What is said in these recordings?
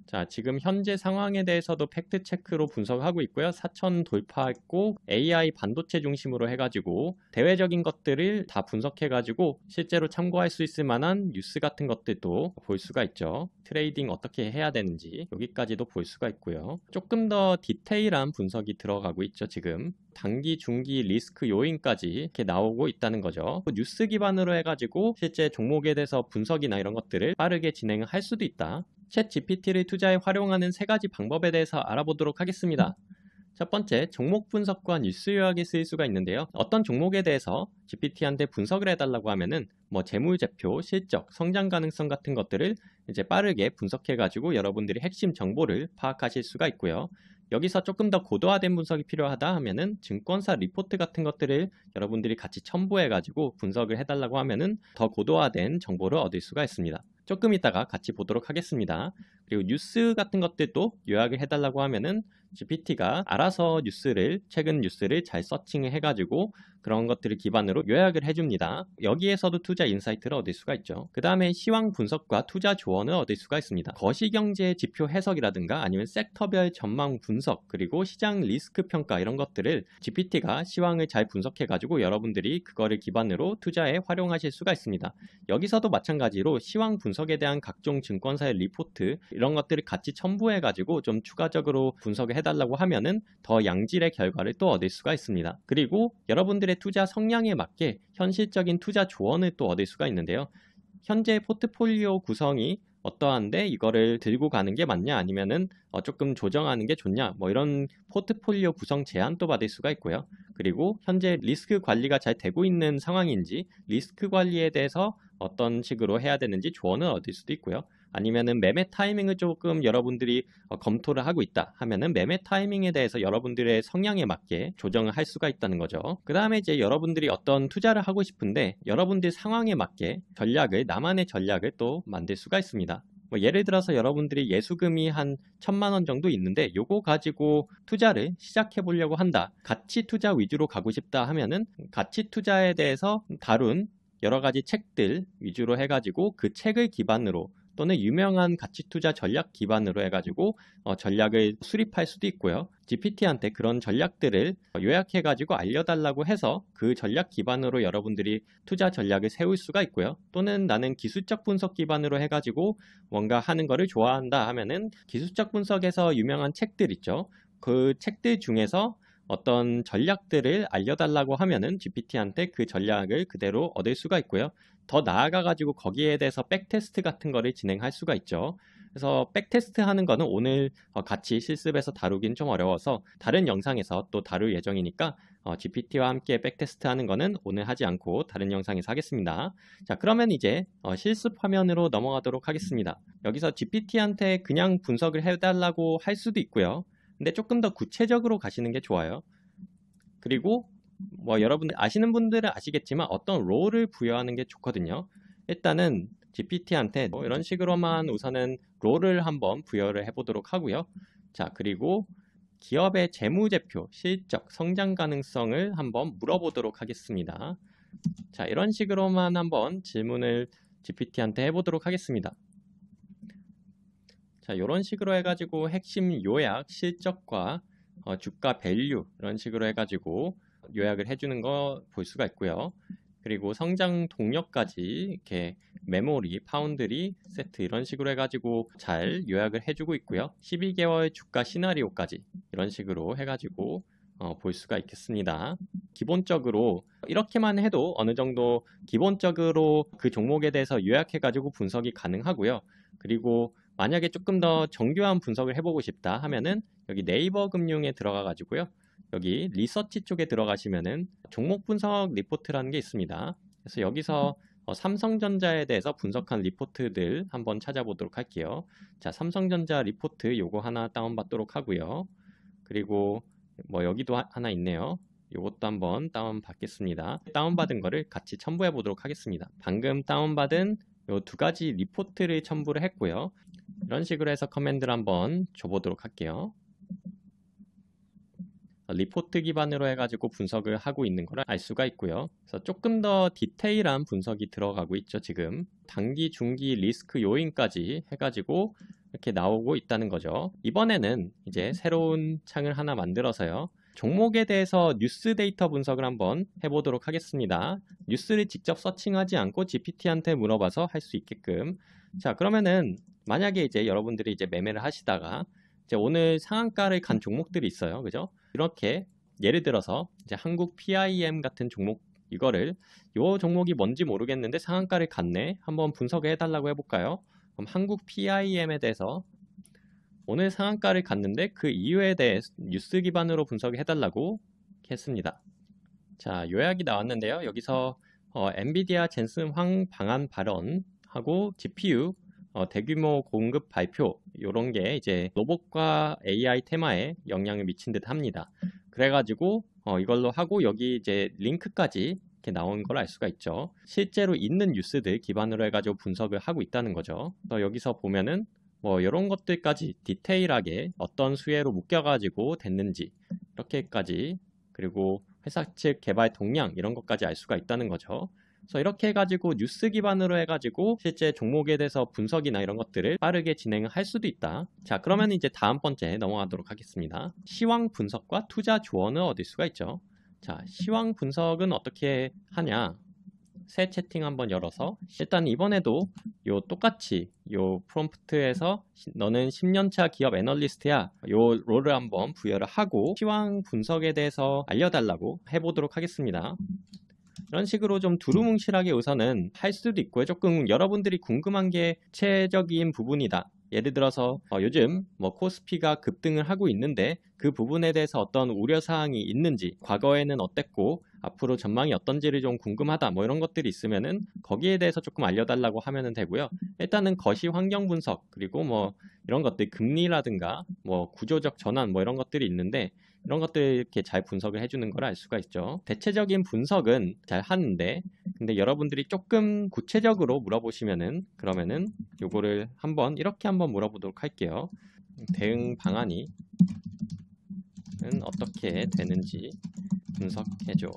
자, 지금 현재 상황에 대해서도 팩트 체크로 분석하고 있고요. 4천 돌파했고 AI 반도체 중심으로 해가지고 대외적인 것들을 다 분석해가지고 실제로 참고할 수 있을 만한 뉴스 같은 것들도 볼 수가 있죠. 트레이딩 어떻게 해야 되는지 여기까지도 볼 수가 있고요. 조금 더 디테일한 분석이 들어가고 있죠. 지금 단기, 중기 리스크 요인까지 이렇게 나오고 있다는 거죠. 뉴스 기반으로 해가지고 실제 종목에 대해서 분석이나 이런 것들을 빠르게 진행할 수도 있다. 챗 GPT를 투자에 활용하는 세 가지 방법에 대해서 알아보도록 하겠습니다. 첫 번째, 종목 분석과 뉴스 요약에 쓰일 수가 있는데요. 어떤 종목에 대해서 GPT한테 분석을 해달라고 하면은 재무제표, 실적, 성장 가능성 같은 것들을 이제 빠르게 분석해가지고 여러분들이 핵심 정보를 파악하실 수가 있고요. 여기서 조금 더 고도화된 분석이 필요하다 하면은 증권사 리포트 같은 것들을 여러분들이 같이 첨부해가지고 분석을 해달라고 하면은 더 고도화된 정보를 얻을 수가 있습니다. 조금 이따가 같이 보도록 하겠습니다. 그리고 뉴스 같은 것들도 요약을 해달라고 하면은 GPT가 알아서 최근 뉴스를 잘 서칭을 해가지고 그런 것들을 기반으로 요약을 해줍니다. 여기에서도 투자 인사이트를 얻을 수가 있죠. 그 다음에 시황 분석과 투자 조언을 얻을 수가 있습니다. 거시경제 지표 해석이라든가 아니면 섹터별 전망 분석, 그리고 시장 리스크 평가 이런 것들을 GPT가 시황을 잘 분석해가지고 여러분들이 그거를 기반으로 투자에 활용하실 수가 있습니다. 여기서도 마찬가지로 시황 분석에 대한 각종 증권사의 리포트 이런 것들을 같이 첨부해가지고 좀 추가적으로 분석을 해달라고 하면은 더 양질의 결과를 또 얻을 수가 있습니다. 그리고 여러분들의 투자 성향에 맞게 현실적인 투자 조언을 또 얻을 수가 있는데요. 현재 포트폴리오 구성이 어떠한데 이거를 들고 가는 게 맞냐 아니면은 조금 조정하는 게 좋냐 이런 포트폴리오 구성 제안도 받을 수가 있고요. 그리고 현재 리스크 관리가 잘 되고 있는 상황인지 리스크 관리에 대해서 어떤 식으로 해야 되는지 조언을 얻을 수도 있고요. 아니면은 매매 타이밍을 조금 여러분들이 검토를 하고 있다 하면은 매매 타이밍에 대해서 여러분들의 성향에 맞게 조정을 할 수가 있다는 거죠. 그 다음에 이제 여러분들이 어떤 투자를 하고 싶은데 여러분들 상황에 맞게 나만의 전략을 또 만들 수가 있습니다. 예를 들어서 여러분들이 예수금이 한 1,000만 원 정도 있는데 요거 가지고 투자를 시작해 보려고 한다. 가치 투자 위주로 가고 싶다 하면은 가치 투자에 대해서 다룬 여러 가지 책들 위주로 해가지고 그 책을 기반으로 또는 유명한 가치 투자 전략 기반으로 해가지고 전략을 수립할 수도 있고요. GPT한테 그런 전략들을 요약해가지고 알려달라고 해서 그 전략 기반으로 여러분들이 투자 전략을 세울 수가 있고요. 또는 나는 기술적 분석 기반으로 해가지고 뭔가 하는 거를 좋아한다 하면은 기술적 분석에서 유명한 책들 있죠. 그 책들 중에서 어떤 전략들을 알려달라고 하면은 GPT한테 그 전략을 그대로 얻을 수가 있고요. 더 나아가가지고 거기에 대해서 백테스트 같은 거를 진행할 수가 있죠. 그래서 백테스트 하는 거는 오늘 같이 실습에서 다루긴 좀 어려워서 다른 영상에서 또 다룰 예정이니까 GPT와 함께 백테스트 하는 거는 오늘 하지 않고 다른 영상에서 하겠습니다. 자, 그러면 이제 실습 화면으로 넘어가도록 하겠습니다. 여기서 GPT한테 그냥 분석을 해달라고 할 수도 있고요. 근데 조금 더 구체적으로 가시는 게 좋아요. 그리고 여러분들 아시는 분들은 아시겠지만 어떤 롤을 부여하는 게 좋거든요. 일단은 GPT한테 이런 식으로만 우선은 롤을 한번 부여를 해보도록 하고요. 자, 그리고 기업의 재무제표, 실적, 성장 가능성을 한번 물어보도록 하겠습니다. 자, 이런 식으로만 한번 질문을 GPT한테 해보도록 하겠습니다. 자, 이런 식으로 해가지고 핵심 요약, 실적과 주가 밸류 이런 식으로 해가지고 요약을 해주는 거 볼 수가 있고요. 그리고 성장 동력까지 이렇게 메모리, 파운드리, 세트 이런 식으로 해가지고 잘 요약을 해주고 있고요. 12개월 주가 시나리오까지 이런 식으로 해가지고 볼 수가 있겠습니다. 기본적으로 이렇게만 해도 어느 정도 기본적으로 그 종목에 대해서 요약해가지고 분석이 가능하고요. 그리고 만약에 조금 더 정교한 분석을 해보고 싶다 하면은 여기 네이버 금융에 들어가 가지고요. 여기 리서치 쪽에 들어가시면은 종목 분석 리포트라는 게 있습니다. 그래서 여기서 삼성전자에 대해서 분석한 리포트들 한번 찾아보도록 할게요. 자, 삼성전자 리포트 요거 하나 다운받도록 하고요. 그리고 여기도 하나 있네요. 요것도 한번 다운받겠습니다. 다운받은 거를 같이 첨부해 보도록 하겠습니다. 방금 다운받은 요 두 가지 리포트를 첨부를 했고요. 이런 식으로 해서 커맨드를 한번 줘보도록 할게요. 리포트 기반으로 해가지고 분석을 하고 있는 걸 알 수가 있고요. 그래서 조금 더 디테일한 분석이 들어가고 있죠. 지금 단기, 중기 리스크 요인까지 해가지고 이렇게 나오고 있다는 거죠. 이번에는 이제 새로운 창을 하나 만들어서요. 종목에 대해서 뉴스 데이터 분석을 한번 해보도록 하겠습니다. 뉴스를 직접 서칭하지 않고 GPT한테 물어봐서 할 수 있게끔. 자, 그러면은 만약에 이제 여러분들이 이제 매매를 하시다가 이제 오늘 상한가를 간 종목들이 있어요. 그죠? 이렇게 예를 들어서 이제 한국 PIM 같은 종목 요 종목이 뭔지 모르겠는데 상한가를 갔네. 한번 분석을 해달라고 해볼까요? 그럼 한국 PIM에 대해서 오늘 상한가를 갔는데 그 이유에 대해 뉴스 기반으로 분석을 해달라고 했습니다. 자, 요약이 나왔는데요. 여기서 엔비디아 젠슨 황 방한 발언하고 GPU 대규모 공급 발표 이런 게 이제 로봇과 AI 테마에 영향을 미친 듯 합니다. 그래가지고 이걸로 하고 여기 이제 링크까지 이렇게 나온 걸 알 수가 있죠. 실제로 있는 뉴스들 기반으로 해가지고 분석을 하고 있다는 거죠. 여기서 보면은 뭐 이런 것들까지 디테일하게 어떤 수혜로 묶여가지고 됐는지 이렇게까지, 그리고 회사 측 개발 동향 이런 것까지 알 수가 있다는 거죠. 그래서 이렇게 해가지고 뉴스 기반으로 해가지고 실제 종목에 대해서 분석이나 이런 것들을 빠르게 진행을 할 수도 있다. 자, 그러면 이제 다음 번째 넘어가도록 하겠습니다. 시황 분석과 투자 조언을 얻을 수가 있죠. 자, 시황 분석은 어떻게 하냐? 새 채팅 한번 열어서 일단 이번에도 똑같이 프롬프트에서 너는 10년차 기업 애널리스트야 요 롤을 한번 부여를 하고 시황 분석에 대해서 알려달라고 해보도록 하겠습니다. 이런 식으로 좀 두루뭉실하게 우선은 할 수도 있고요. 조금 여러분들이 궁금한 게 구체적인 부분이다. 예를 들어서 요즘 뭐 코스피가 급등을 하고 있는데 그 부분에 대해서 어떤 우려사항이 있는지, 과거에는 어땠고 앞으로 전망이 어떤지를 좀 궁금하다, 뭐 이런 것들이 있으면은 거기에 대해서 조금 알려달라고 하면 되고요. 일단은 거시 환경 분석, 그리고 뭐 이런 것들, 금리라든가 뭐 구조적 전환 뭐 이런 것들이 있는데 이런 것들 이렇게 잘 분석을 해주는 걸 알 수가 있죠. 대체적인 분석은 잘 하는데 근데 여러분들이 조금 구체적으로 물어보시면은 그러면은 요거를 이렇게 한번 물어보도록 할게요. 대응 방안이 어떻게 되는지 분석해줘.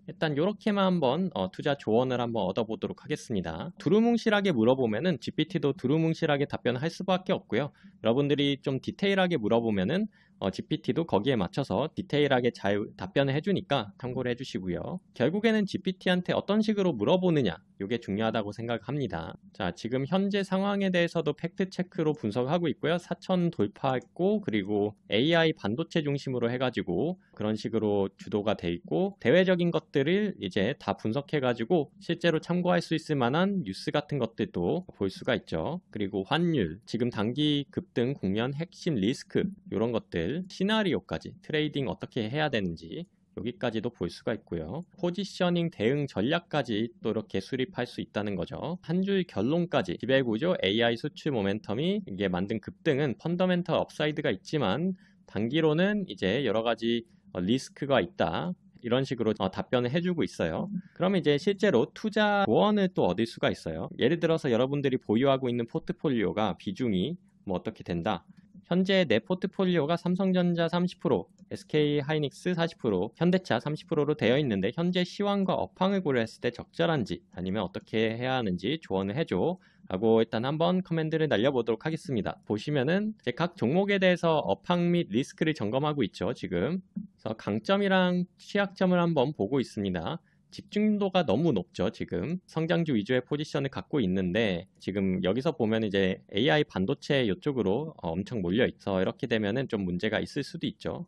일단 이렇게만 한번 투자 조언을 한번 얻어보도록 하겠습니다. 두루뭉실하게 물어보면은 GPT도 두루뭉실하게 답변을 할 수밖에 없고요. 여러분들이 좀 디테일하게 물어보면은 GPT도 거기에 맞춰서 디테일하게 잘 답변을 해주니까 참고를 해주시고요. 결국에는 GPT한테 어떤 식으로 물어보느냐, 이게 중요하다고 생각합니다. 자, 지금 현재 상황에 대해서도 팩트 체크로 분석하고 있고요. 4천 돌파했고, 그리고 AI 반도체 중심으로 해가지고 그런 식으로 주도가 돼 있고, 대외적인 것들을 이제 다 분석해가지고 실제로 참고할 수 있을 만한 뉴스 같은 것들도 볼 수가 있죠. 그리고 환율, 지금 단기 급등 국면 핵심 리스크, 이런 것들, 시나리오까지, 트레이딩 어떻게 해야 되는지 여기까지도 볼 수가 있고요. 포지셔닝 대응 전략까지 또 이렇게 수립할 수 있다는 거죠. 한 줄 결론까지 지배구조 AI 수출 모멘텀이 이게 만든 급등은 펀더멘털 업사이드가 있지만 단기로는 이제 여러 가지 리스크가 있다. 이런 식으로 답변을 해주고 있어요. 그러면 이제 실제로 투자 조언을 또 얻을 수가 있어요. 예를 들어서 여러분들이 보유하고 있는 포트폴리오가 비중이 뭐 어떻게 된다. 현재 내 포트폴리오가 삼성전자 30%, SK하이닉스 40%, 현대차 30%로 되어 있는데 현재 시황과 업황을 고려했을 때 적절한지 아니면 어떻게 해야 하는지 조언을 해줘 라고 일단 한번 커맨드를 날려보도록 하겠습니다. 보시면은 이제 각 종목에 대해서 업황 및 리스크를 점검하고 있죠. 지금 그래서 강점이랑 취약점을 한번 보고 있습니다. 집중도가 너무 높죠. 지금 성장주 위주의 포지션을 갖고 있는데 지금 여기서 보면 이제 AI 반도체 이쪽으로 엄청 몰려 있어. 이렇게 되면은 좀 문제가 있을 수도 있죠.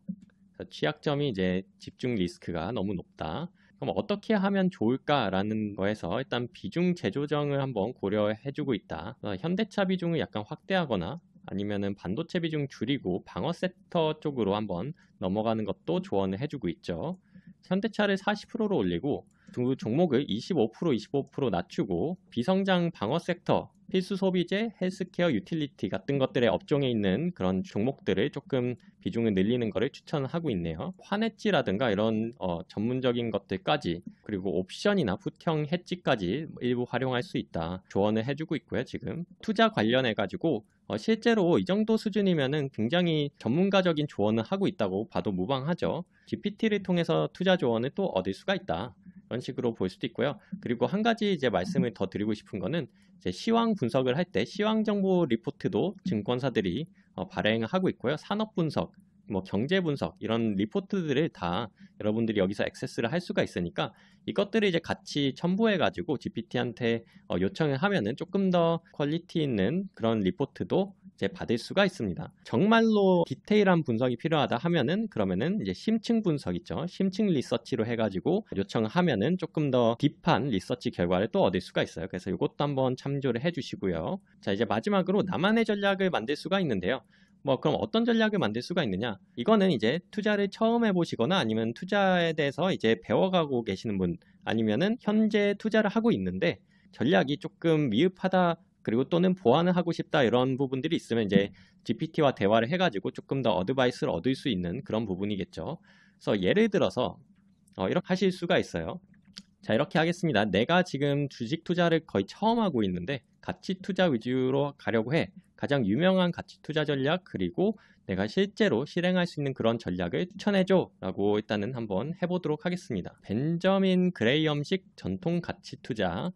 그래서 취약점이 이제 집중 리스크가 너무 높다. 그럼 어떻게 하면 좋을까라는 거에서 일단 비중 재조정을 한번 고려해주고 있다. 현대차 비중을 약간 확대하거나 아니면은 반도체 비중 줄이고 방어 섹터 쪽으로 한번 넘어가는 것도 조언을 해주고 있죠. 현대차를 40%로 올리고 두 종목을 25% 낮추고 비성장 방어 섹터, 필수 소비재, 헬스케어, 유틸리티 같은 것들의 업종에 있는 그런 종목들을 조금 비중을 늘리는 것을 추천하고 있네요. 환해지라든가 이런 전문적인 것들까지, 그리고 옵션이나 풋형 해지까지 일부 활용할 수 있다 조언을 해주고 있고요. 지금 투자 관련해 가지고 실제로 이 정도 수준이면은 굉장히 전문가적인 조언을 하고 있다고 봐도 무방하죠. GPT를 통해서 투자 조언을 또 얻을 수가 있다. 이런 식으로 볼 수도 있고요. 그리고 한 가지 이제 말씀을 더 드리고 싶은 거는 이제 시황 분석을 할 때 시황 정보 리포트도 증권사들이 발행하고 있고요. 산업 분석, 뭐 경제 분석 이런 리포트들을 다 여러분들이 여기서 액세스를 할 수가 있으니까 이것들을 이제 같이 첨부해 가지고 GPT한테 요청을 하면은 조금 더 퀄리티 있는 그런 리포트도 이제 받을 수가 있습니다. 정말로 디테일한 분석이 필요하다 하면은 그러면은 이제 심층 분석 있죠. 심층 리서치로 해가지고 요청을 하면은 조금 더 딥한 리서치 결과를 또 얻을 수가 있어요. 그래서 이것도 한번 참조를 해주시고요. 자, 이제 마지막으로 나만의 전략을 만들 수가 있는데요. 그럼 어떤 전략을 만들 수가 있느냐? 이거는 이제 투자를 처음 해보시거나 아니면 투자에 대해서 이제 배워가고 계시는 분 아니면은 현재 투자를 하고 있는데 전략이 조금 미흡하다 그리고 또는 보완을 하고 싶다 이런 부분들이 있으면 이제 GPT와 대화를 해가지고 조금 더 어드바이스를 얻을 수 있는 그런 부분이겠죠. 그래서 예를 들어서 이렇게 하실 수가 있어요. 자, 이렇게 하겠습니다. 내가 지금 주식 투자를 거의 처음 하고 있는데 가치 투자 위주로 가려고 해. 가장 유명한 가치 투자 전략 그리고 내가 실제로 실행할 수 있는 그런 전략을 추천해줘 라고 일단은 한번 해보도록 하겠습니다. 벤저민 그레이엄식 전통 가치 투자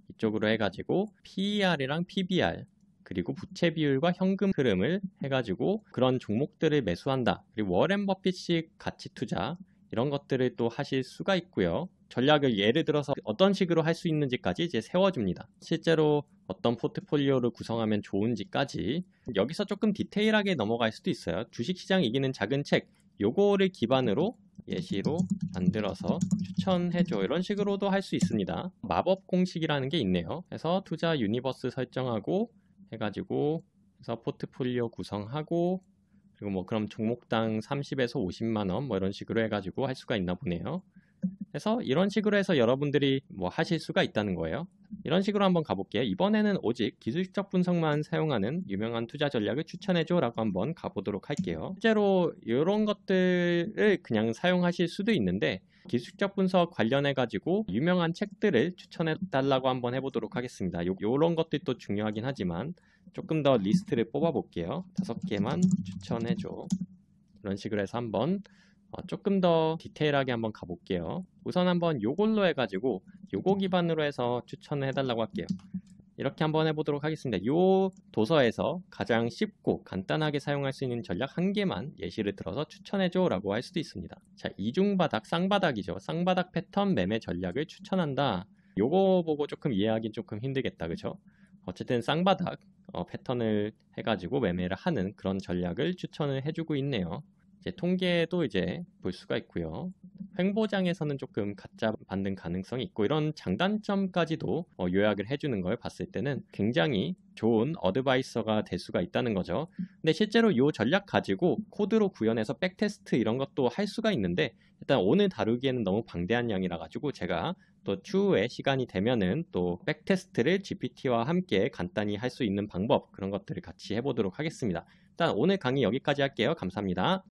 이쪽으로 해가지고 PER이랑 PBR 그리고 부채 비율과 현금 흐름을 해가지고 그런 종목들을 매수한다. 그리고 워렌 버핏식 가치 투자 이런 것들을 또 하실 수가 있고요. 전략을 예를 들어서 어떤 식으로 할 수 있는지까지 이제 세워줍니다. 실제로 어떤 포트폴리오를 구성하면 좋은지까지 여기서 조금 디테일하게 넘어갈 수도 있어요. 주식시장 이기는 작은 책 요거를 기반으로 예시로 만들어서 추천해줘 이런 식으로도 할 수 있습니다. 마법 공식이라는 게 있네요. 그래서 투자 유니버스 설정하고 해가지고 그래서 포트폴리오 구성하고 그리고 뭐 그럼 종목당 30에서 50만원 뭐 이런 식으로 해가지고 할 수가 있나 보네요. 그래서 이런 식으로 해서 여러분들이 뭐 하실 수가 있다는 거예요. 이런 식으로 한번 가볼게요. 이번에는 오직 기술적 분석만 사용하는 유명한 투자 전략을 추천해줘 라고 한번 가보도록 할게요. 실제로 이런 것들을 그냥 사용하실 수도 있는데 기술적 분석 관련해 가지고 유명한 책들을 추천해 달라고 한번 해보도록 하겠습니다. 요런 것들도 중요하긴 하지만 조금 더 리스트를 뽑아 볼게요. 5개만 추천해줘. 이런 식으로 해서 한번 조금 더 디테일하게 한번 가볼게요. 우선 한번 요걸로 해가지고 요거 기반으로 해서 추천을 해달라고 할게요. 이렇게 한번 해보도록 하겠습니다. 요 도서에서 가장 쉽고 간단하게 사용할 수 있는 전략 1개만 예시를 들어서 추천해줘 라고 할 수도 있습니다. 자, 이중바닥, 쌍바닥이죠. 쌍바닥 패턴 매매 전략을 추천한다. 요거 보고 조금 이해하기 조금 힘들겠다, 그죠? 어쨌든 쌍바닥 패턴을 해가지고 매매를 하는 그런 전략을 추천을 해주고 있네요. 이제 통계도 이제 볼 수가 있고요. 횡보장에서는 조금 가짜 반등 가능성이 있고 이런 장단점까지도 요약을 해주는 걸 봤을 때는 굉장히 좋은 어드바이서가 될 수가 있다는 거죠. 근데 실제로 이 전략 가지고 코드로 구현해서 백테스트 이런 것도 할 수가 있는데 일단 오늘 다루기에는 너무 방대한 양이라 가지고 제가 또 추후에 시간이 되면은 또 백테스트를 GPT와 함께 간단히 할 수 있는 방법 그런 것들을 같이 해보도록 하겠습니다. 일단 오늘 강의 여기까지 할게요. 감사합니다.